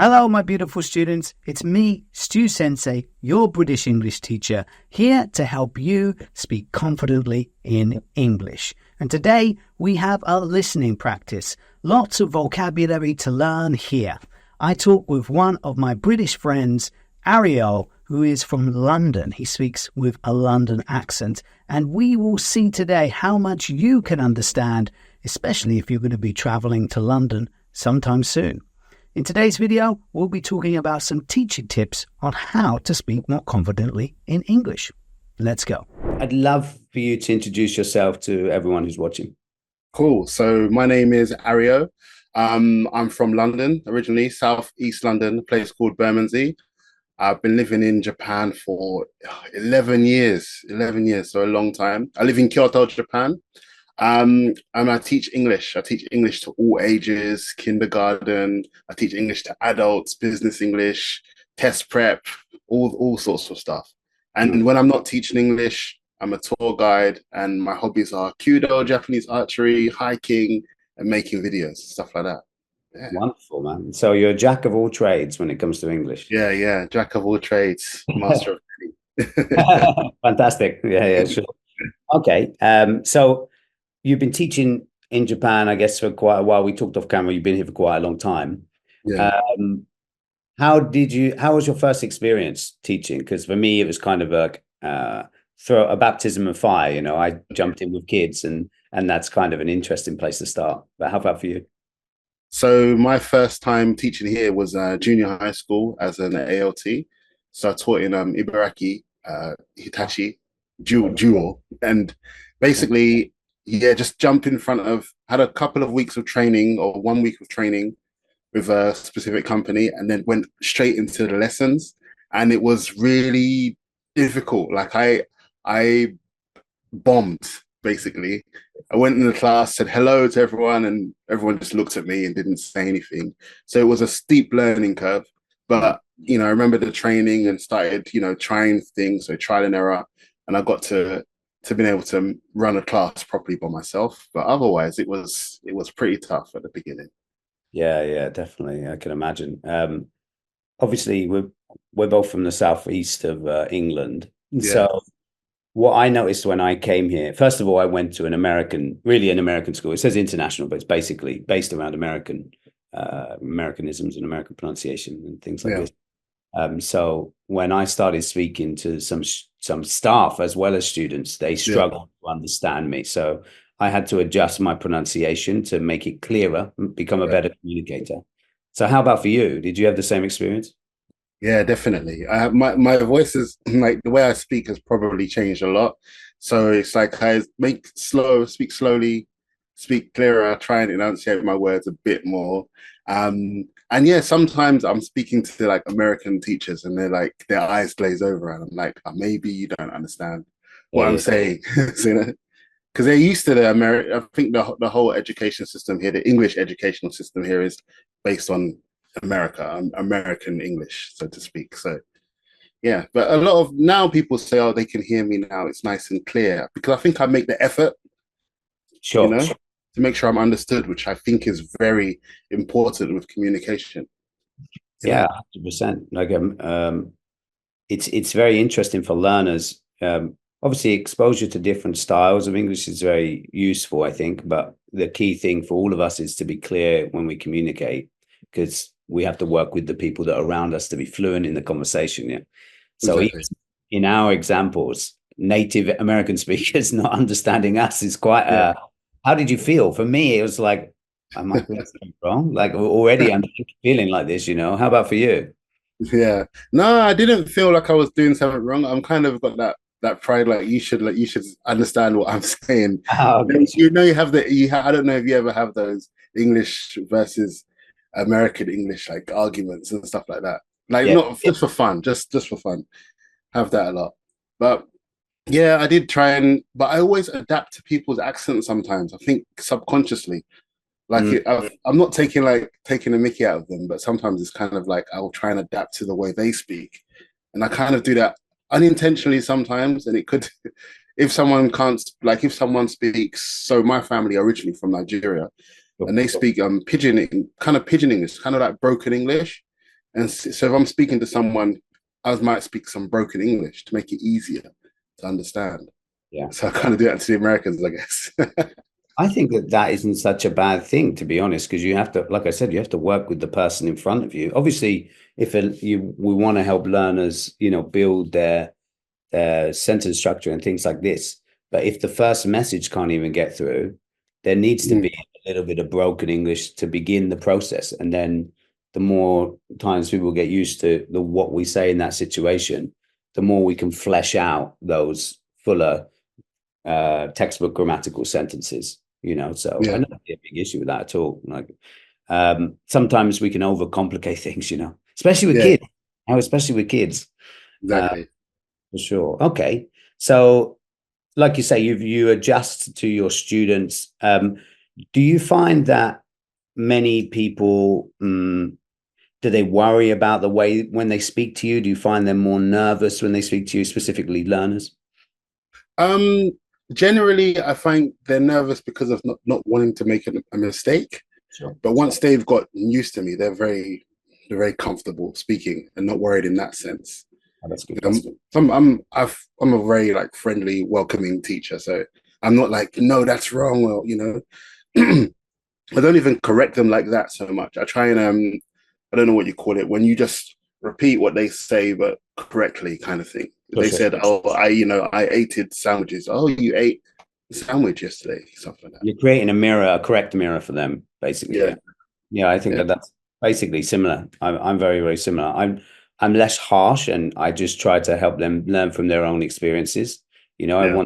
Hello, my beautiful students. It's me, Stu Sensei, your British English teacher, here to help you speak confidently in English. And today we have a listening practice. Lots of vocabulary to learn here. I talk with one of my British friends, Ariyo, who is from London. He speaks with a London accent. And we will see today how much you can understand, especially if you're going to be traveling to London sometime soon. In today's video, we'll be talking about some teaching tips on how to speak more confidently in English. Let's go. I'd love for you to introduce yourself to everyone who's watching. Cool. So my name is Ariyo. I'm from London, originally, South East London, a place called Bermondsey. I've been living in Japan for 11 years, so a long time. I live in Kyoto, Japan. And I teach English. I teach English to all ages, kindergarten. I teach English to adults, business English, test prep, all sorts of stuff. And when I'm not teaching English, I'm a tour guide, and my hobbies are Kudo, Japanese archery, hiking, and making videos, stuff like that. Yeah. Wonderful, man. So you're a jack of all trades when it comes to English. Yeah. Jack of all trades, master of many. Fantastic. Yeah, sure. Okay. So you've been teaching in Japan, I guess, for quite a while. We talked off camera. You've been here for quite a long time. Yeah. How was your first experience teaching? Because for me, it was kind of a baptism of fire. You know, I jumped in with kids, and that's kind of an interesting place to start. But how about for you? So my first time teaching here was junior high school as an ALT. So I taught in Ibaraki, Hitachi, Jewel, and basically, just jump in front of, had a couple of weeks of training or 1 week of training with a specific company, and then went straight into the lessons. And it was really difficult. Like I bombed, basically. I went in the class, said hello to everyone, and everyone just looked at me and didn't say anything. So it was a steep learning curve. But, I remember the training and started, trying things. So trial and error. And I got to being able to run a class properly by myself. But otherwise, it was pretty tough at the beginning. Yeah, definitely. I can imagine. Obviously, we're both from the southeast of England. Yeah. So what I noticed when I came here, first of all, I went to an American school. It says international, but it's basically based around Americanisms and American pronunciation and things like this. So when I started speaking to some staff as well as students, they struggled to understand me. So I had to adjust my pronunciation to make it clearer, become a better communicator. So how about for you? Did you have the same experience? Yeah, definitely. My voice is like, the way I speak has probably changed a lot. So it's like I speak slowly, speak clearer, try and enunciate my words a bit more. And yeah, sometimes I'm speaking to like American teachers and they're like, their eyes glaze over and I'm like, oh, maybe you don't understand what I'm saying. So, because they're used to I think the whole education system here, the English educational system here is based on American English, so to speak. So yeah, but a lot of now people say, oh, they can hear me now. It's nice and clear because I think I make the effort, sure, to make sure I'm understood, which I think is very important with communication. Yeah, 100%. Like it's very interesting for learners. Obviously, exposure to different styles of English is very useful, I think. But the key thing for all of us is to be clear when we communicate, because we have to work with the people that are around us to be fluent in the conversation. Yeah. So Exactly. in our examples, native American speakers not understanding us is quite how did you feel? For me, it was like, I might be something wrong. Like already I'm feeling like this, How about for you? Yeah. No, I didn't feel like I was doing something wrong. I'm kind of got that pride, like you should understand what I'm saying. Okay. You have I don't know if you ever have those English versus American English like arguments and stuff like that. Like not just for fun, just for fun. Have that a lot. But yeah, I did try but I always adapt to people's accents sometimes. I think subconsciously. Like I'm not taking a mickey out of them, but sometimes it's kind of like I'll try and adapt to the way they speak. And I kind of do that unintentionally sometimes. And it could, if someone speaks, so my family are originally from Nigeria and they speak pidgin English, kind of like broken English. And so if I'm speaking to someone, I might speak some broken English to make it easier to understand. Yeah. So I kind of do that to the Americans, I guess. I think that that isn't such a bad thing, to be honest, because you have to, like I said, you have to work with the person in front of you. Obviously, if we want to help learners, build their sentence structure and things like this, but if the first message can't even get through, there needs to be a little bit of broken English to begin the process, and then the more times people get used to what we say in that situation, the more we can flesh out those fuller textbook grammatical sentences. So I Yeah, don't see a big issue with that at all. Like, sometimes we can overcomplicate things, especially with yeah, kids. Especially with kids, exactly. for sure. Okay, so like you say, you adjust to your students. Do you find that many people do they worry about the way when they speak to you? Do you find them more nervous when they speak to you, specifically learners? Um, Generally, I find they're nervous because of not wanting to make a mistake. Sure. But once they've got used to me, they're very comfortable speaking and not worried in that sense. Oh, that's good. I'm a very like friendly, welcoming teacher, so I'm not like no, that's wrong, or I don't even correct them like that so much. I try and I don't know what you call it when you just repeat what they say but correctly, kind of thing. For They sure. said, "Oh, I ate sandwiches." Oh, you ate a sandwich yesterday, something like that. You're creating a mirror, a correct mirror for them, basically. Yeah, Yeah. Yeah, I think yeah, that that's basically similar. I'm very, very similar. I'm less harsh, and I just try to help them learn from their own experiences. yeah,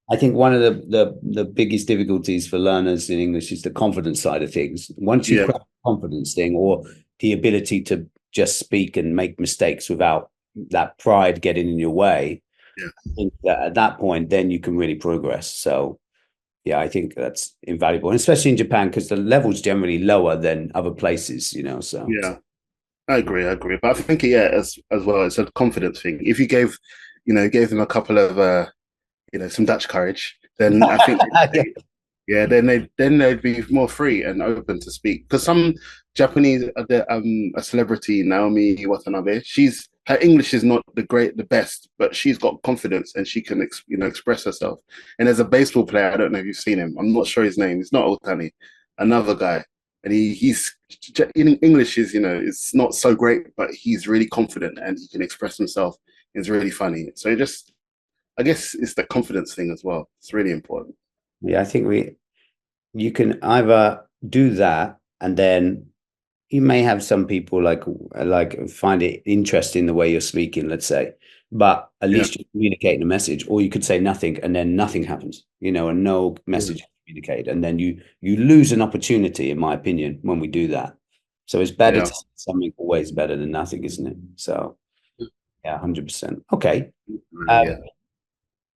I think one of the biggest difficulties for learners in English is the confidence side of things. Once you've yeah, cracked the confidence thing, or the ability to just speak and make mistakes without that pride getting in your way, yeah, I think that at that point, then you can really progress. So yeah, I think that's invaluable, and especially in Japan because the level's generally lower than other places. So yeah. I agree, I agree. But I think yeah, as well, it's a confidence thing. If you gave them a couple of some Dutch courage, then I think yeah, then they'd be more free and open to speak. Because some Japanese, a celebrity, Naomi Watanabe, her English is not the best, but she's got confidence and she can express herself. And there's a baseball player, I don't know if you've seen him. I'm not sure his name. It's not Otani, another guy, and he's in English is it's not so great, but he's really confident and he can express himself. It's really funny. So I guess it's the confidence thing as well. It's really important. yeah, I think you can either do that, and then you may have some people like find it interesting the way you're speaking, let's say, but at Yeah, least you're communicating a message. Or you could say nothing, and then nothing happens, and no yeah, message communicated, and then you lose an opportunity, in my opinion, when we do that. So it's better yeah. to say something always better than nothing, isn't it? So yeah, 100%. Okay. Yeah.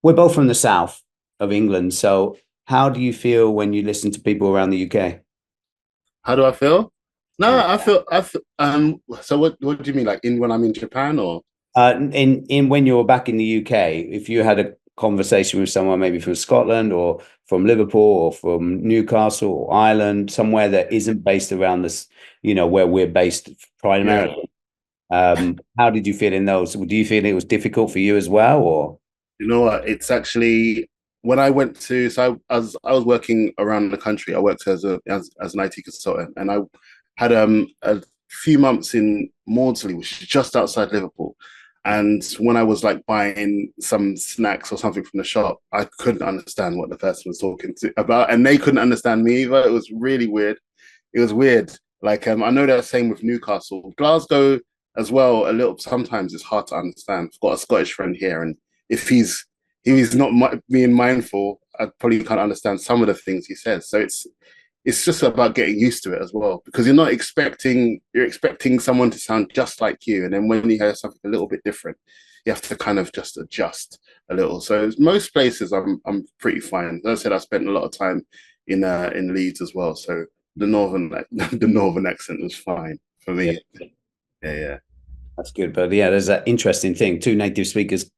We're both from the south of England, so how do you feel when you listen to people around the UK? How do I feel? No, Yeah. I feel. So what do you mean? Like when I'm in Japan or? In when you were back in the UK, if you had a conversation with someone maybe from Scotland or from Liverpool or from Newcastle or Ireland, somewhere that isn't based around this, where we're based Yeah. primarily, how did you feel in those? Do you feel it was difficult for you as well, or? You know what? It's actually when I went to I was working around the country. I worked as an IT consultant, and I had a few months in Maudsley, which is just outside Liverpool. And when I was like buying some snacks or something from the shop, I couldn't understand what the person was talking about, and they couldn't understand me either. It was really weird. It was weird. Like I know that's the same with Newcastle, Glasgow as well. A little sometimes it's hard to understand. I've got a Scottish friend here, and if he's not being mindful, I probably can't understand some of the things he says. So it's just about getting used to it as well, because you're expecting someone to sound just like you, and then when you hear something a little bit different, you have to kind of just adjust a little. So most places I'm pretty fine. As I said, I spent a lot of time in Leeds as well, so the northern the northern accent was fine for Yeah. me. Yeah, yeah. That's good. But yeah, there's that interesting thing. Two native speakers,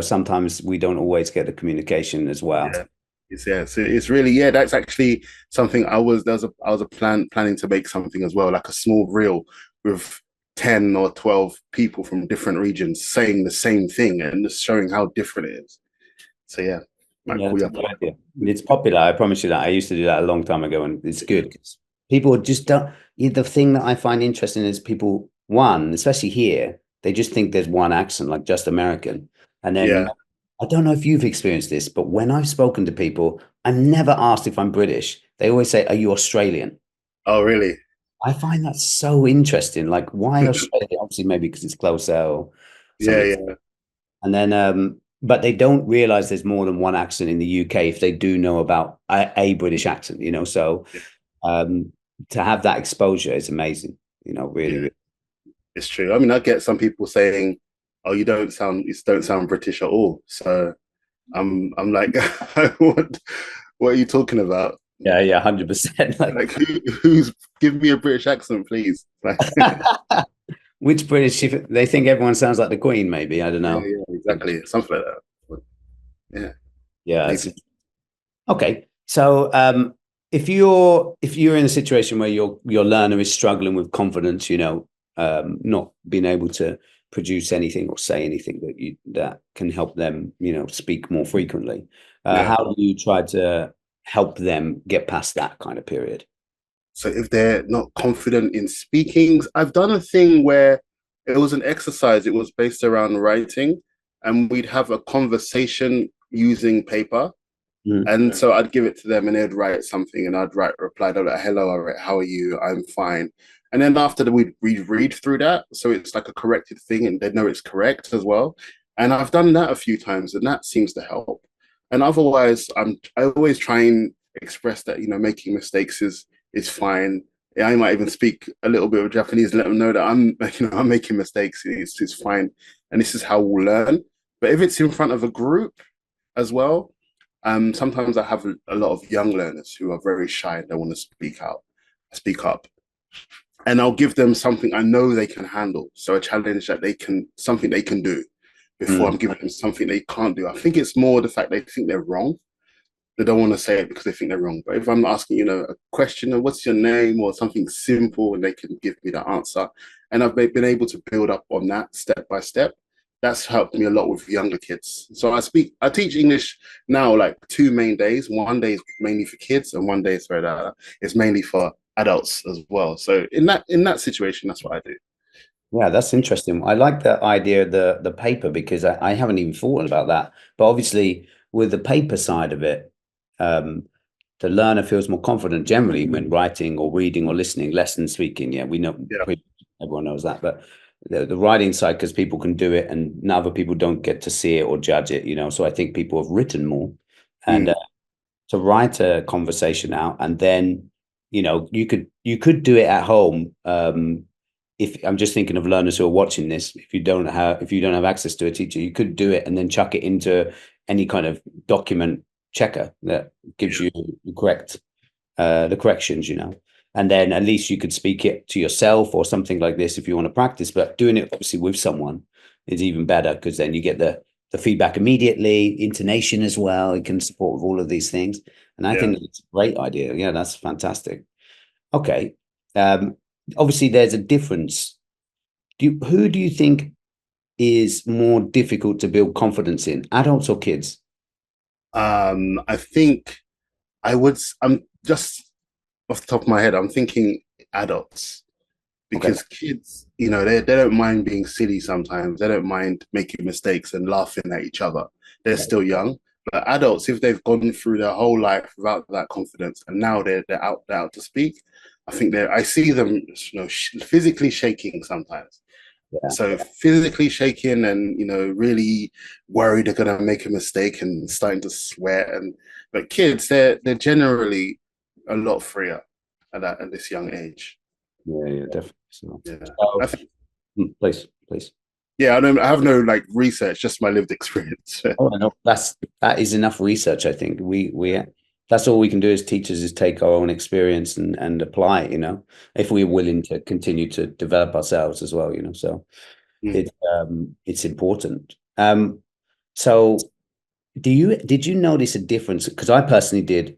sometimes we don't always get the communication as well. Yeah. So it's really that's actually something I was a planning to make something as well, like a small reel with 10 or 12 people from different regions saying the same thing and just showing how different it is. So yeah, might Yeah, call that's you a up. good idea. It's popular. I promise you that. I used to do that a long time ago, and it's good because people just don't. The thing that I find interesting is people, one, especially here, they just think there's one accent, like just American. And then Yeah. I don't know if you've experienced this, but when I've spoken to people, I'm never asked if I'm British. They always say, "Are you Australian?" Oh, really? I find that so interesting. Like, why Australia? Obviously, maybe because it's closer or Yeah, something. yeah. And then, but they don't realize there's more than one accent in the UK if they do know about a British accent, you know. So Yeah. um, to have that exposure is amazing, you know, really, Yeah. really. It's true. I mean, I get some people saying, "Oh, you don't sound British at all." So I'm like, what are you talking about? Yeah, yeah, 100%. Like, Like, who's give me a British accent, please? Like, which British, if they think everyone sounds like the Queen, maybe, I don't yeah, know. yeah, exactly, something like that. But, yeah, Yeah, it's maybe. okay. So if you're in a situation where your learner is struggling with confidence, you know, not being able to produce anything or say anything that can help them, you know, speak more frequently, Yeah. how do you try to help them get past that kind of period? So if they're not confident in speaking, I've done a thing where it was an exercise. It was based around writing, and we'd have a conversation using paper. Mm, And so I'd give it to them and they'd write something and I'd write reply. They're like, hello, all right, how are you? I'm fine. And then after that, we'd read through that. So it's like a corrected thing and they know it's correct as well. And I've done that a few times and that seems to help. And otherwise, I always try and express that, making mistakes is fine. I might even speak a little bit of Japanese and let them know that I'm making mistakes. It's fine. And this is how we'll learn. But if it's in front of a group as well, sometimes I have a lot of young learners who are very shy and they want to speak up, and I'll give them something I know they can handle. So a challenge that something they can do before mm, I'm giving them something they can't do. I think it's more the fact they think they're wrong. They don't want to say it because they think they're wrong. But if I'm asking, a question of what's your name or something simple and they can give me the answer, and I've been able to build up on that step by step, that's helped me a lot with younger kids. So I teach English now like two main days. One day is mainly for kids, and one day is mainly for adults as well. So in that situation, that's what I do. yeah, that's interesting. I like the idea of the paper because I haven't even thought about that. But obviously, with the paper side of it, um, the learner feels more confident generally when writing or reading or listening, less than speaking. Yeah, we know, Yeah. everyone knows that. But the writing side, because people can do it and other people don't get to see it or judge it, you know. So I think people have written more. And Mm. to write a conversation out and then, you know, you could do it at home. If I'm just thinking of learners who are watching this, if you don't have access to a teacher, you could do it and then chuck it into any kind of document checker that gives Yeah. you the corrections, you know. And then at least you could speak it to yourself or something like this if you want to practice. But doing it obviously with someone is even better because then you get the feedback immediately, intonation as well. It can support with all of these things. And I Yeah. think it's a great idea. Yeah, that's fantastic. Okay. Um, Obviously there's a difference. Who do you think is more difficult to build confidence in, adults or kids? I think I'm just off the top of my head, I'm thinking adults Okay. because kids, they don't mind being silly sometimes. They don't mind making mistakes and laughing at each other. They're still young. But adults, if they've gone through their whole life without that confidence and now they're out to speak, I see them, physically shaking sometimes. Yeah. So physically shaking and really worried they're gonna make a mistake and starting to sweat. But kids, they're generally a lot freer at this young age. Yeah, yeah, definitely. So, Yeah, I so think. please, please. Yeah, I have no like research, just my lived experience. Oh, no, that is enough research. I think we that's all we can do as teachers is take our own experience and apply it, you know, if we're willing to continue to develop ourselves as well, you know. So Mm. it's important. So did you notice a difference? Because I personally did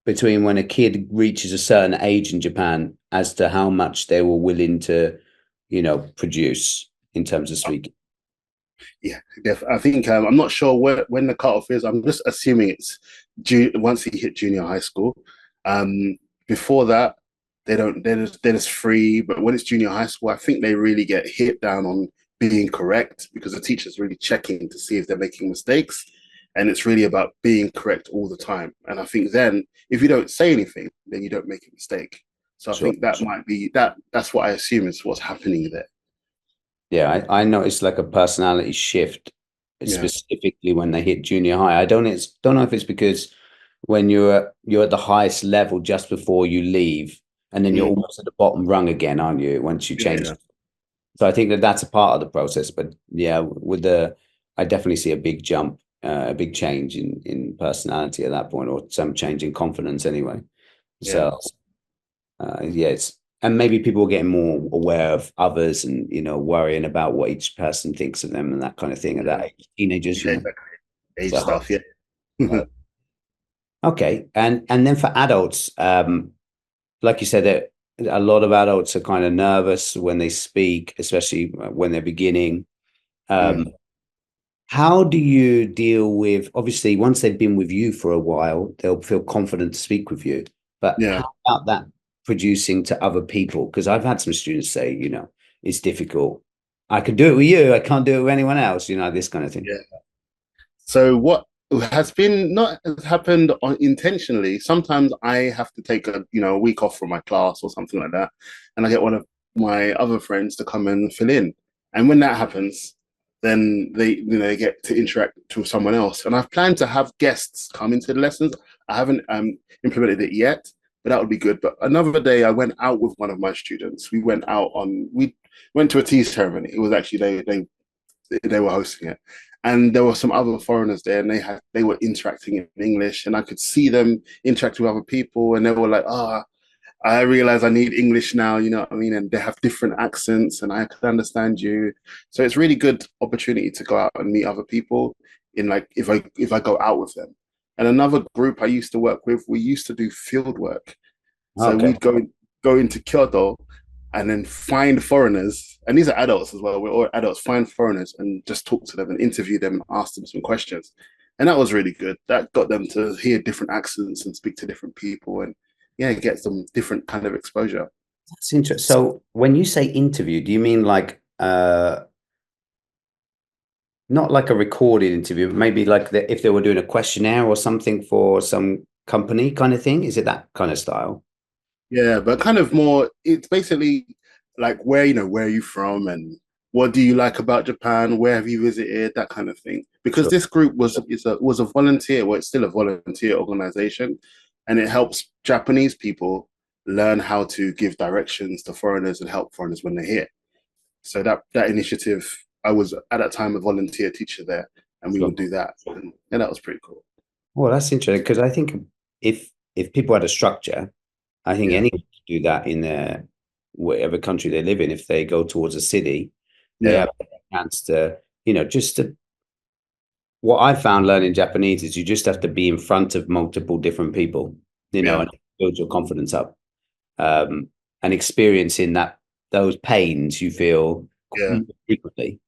between when a kid reaches a certain age in Japan as to how much they were willing to produce in terms of speaking? Yeah, I think I'm not sure when the cutoff is. I'm just assuming it's once he hit junior high school. Before that, they don't. They're just free. But when it's junior high school, I think they really get hit down on being correct because the teacher's really checking to see if they're making mistakes, and it's really about being correct all the time. And I think then if you don't say anything, then you don't make a mistake. So I Sure. think that might be that. That's what I assume is what's happening there. Yeah, I noticed like a personality shift Yeah. specifically when they hit junior high. I don't know if it's because when you're at the highest level just before you leave, and then you're Mm. almost at the bottom rung again, aren't you? Once you change. Yeah. So I think that that's a part of the process. But yeah, I definitely see a big jump, a big change in personality at that point, or some change in confidence anyway. Yeah. So yeah, and maybe people are getting more aware of others and worrying about what each person thinks of them and that kind of thing at that age. Teenagers, Yeah, exactly. Age So stuff, yeah. uh, okay, and then for adults, like you said, that a lot of adults are kind of nervous when they speak, especially when they're beginning. Mm. How do you deal with, obviously, once they've been with you for a while, they'll feel confident to speak with you. But Yeah, how about that producing to other people? Because I've had some students say, it's difficult. I can do it with you. I can't do it with anyone else, this kind of thing. yeah. So what has been not happened intentionally, sometimes I have to take a week off from my class or something like that, and I get one of my other friends to come and fill in. And when that happens, then they get to interact with someone else. And I've planned to have guests come into the lessons. I haven't implemented it yet, but that would be good. But another day I went out with one of my students. We went to a tea ceremony. It was actually they were hosting it, and there were some other foreigners there, and they were interacting in English, and I could see them interact with other people, and they were like, "Ah, oh, I realize I need English now," you know what I mean? And they have different accents, and I could understand you. So it's really good opportunity to go out and meet other people in like if I go out with them. And another group I used to work with, we used to do field work. So Okay. we'd go into Kyoto and then find foreigners, and these are adults as well. We're all adults. Find foreigners and just talk to them and interview them and ask them some questions, and that was really good. That got them to hear different accents and speak to different people, and yeah, get some different kind of exposure. That's interesting. So when you say interview, do you mean like not like a recorded interview, but maybe like if they were doing a questionnaire or something for some company kind of thing? Is it that kind of style? Yeah, but kind of more. It's basically like where are you from and what do you like about Japan? Where have you visited? That kind of thing. Because Sure. this group was a volunteer. Well, it's still a volunteer organization, and it helps Japanese people learn how to give directions to foreigners and help foreigners when they're here. So that initiative, I was at that time a volunteer teacher there, and we Sure. would do that, and that was pretty cool. Well, that's interesting because I think if people had a structure, I think Yeah, anyone could do that in their whatever country they live in. If they go towards a city, they yeah, have a chance to, just to. What I found learning Japanese is you just have to be in front of multiple different people, yeah, and build your confidence up. And experiencing those pains you feel yeah, more frequently.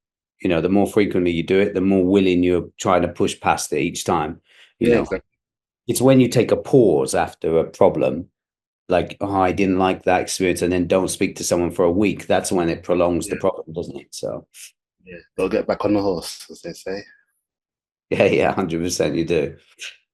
The more frequently you do it, the more willing you're trying to push past it each time. You yeah, know, exactly. it's when you take a pause after a problem, like, oh, I didn't like that experience, and then don't speak to someone for a week. That's when it prolongs the Yeah, problem, doesn't it? So, yeah. They'll get back on the horse, as they say. yeah, 100% you do.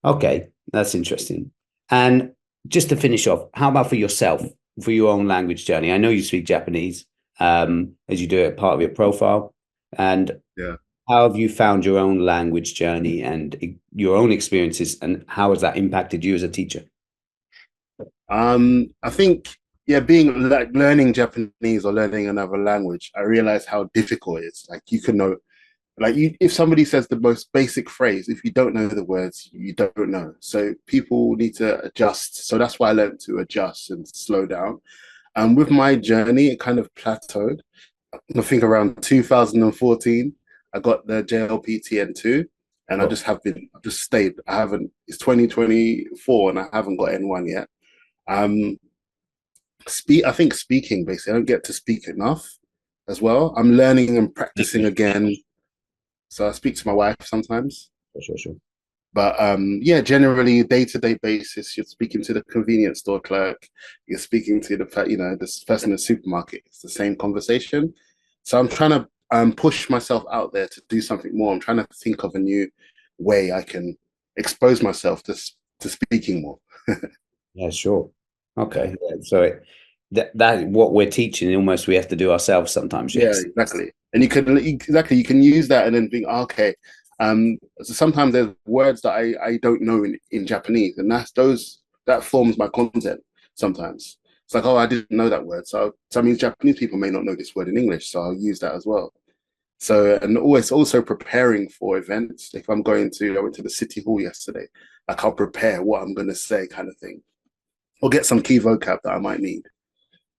Okay, that's interesting. And just to finish off, how about for yourself, for your own language journey? I know you speak Japanese, as you do it part of your profile. And Yeah. how have you found your own language journey and your own experiences, and how has that impacted you as a teacher? I think yeah, being like learning Japanese or learning another language, I realized how difficult it is. Like you can know, like if somebody says the most basic phrase, if you don't know the words, you don't know. So people need to adjust. So that's why I learned to adjust and slow down. And with my journey, it kind of plateaued. I think around 2014, I got the JLPT N2, and Sure. I've just stayed. I haven't. It's 2024, and I haven't got N1 yet. Um, I think speaking basically, I don't get to speak enough. as well. I'm learning and practicing again. So I speak to my wife sometimes. Sure. But yeah, generally day-to-day basis, you're speaking to the convenience store clerk, you're speaking to this person in the supermarket. It's the same conversation. So I'm trying to push myself out there to do something more. I'm trying to think of a new way I can expose myself to speaking more. Yeah, sure. Okay. Yeah. So that what we're teaching, almost we have to do ourselves sometimes. Yeah, Yes. exactly. And you can use that and then think, okay. So sometimes there's words that I don't know in Japanese, and that forms my content sometimes. It's like, oh, I didn't know that word. So that means Japanese people may not know this word in English, so I'll use that as well. So, and always also preparing for events. If I went to the city hall yesterday, like I'll prepare what I'm going to say, kind of thing, or get some key vocab that I might need.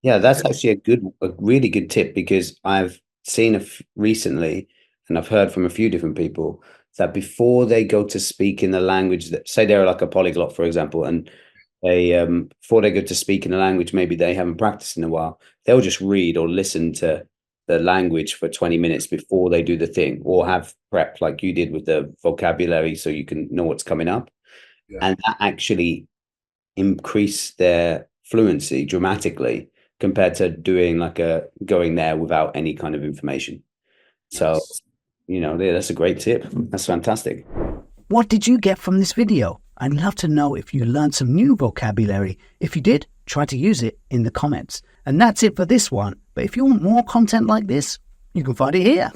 Yeah, that's actually a really good tip, because I've seen recently, and I've heard from a few different people, that before they go to speak in the language that, say they're like a polyglot, for example, and they before they go to speak in a language maybe they haven't practiced in a while, they'll just read or listen to the language for 20 minutes before they do the thing, or have prep like you did with the vocabulary so you can know what's coming up. Yeah. And that actually increase their fluency dramatically compared to doing going there without any kind of information. So, Nice. that's a great tip. That's fantastic. What did you get from this video? I'd love to know if you learned some new vocabulary. If you did, try to use it in the comments. And that's it for this one. But if you want more content like this, you can find it here.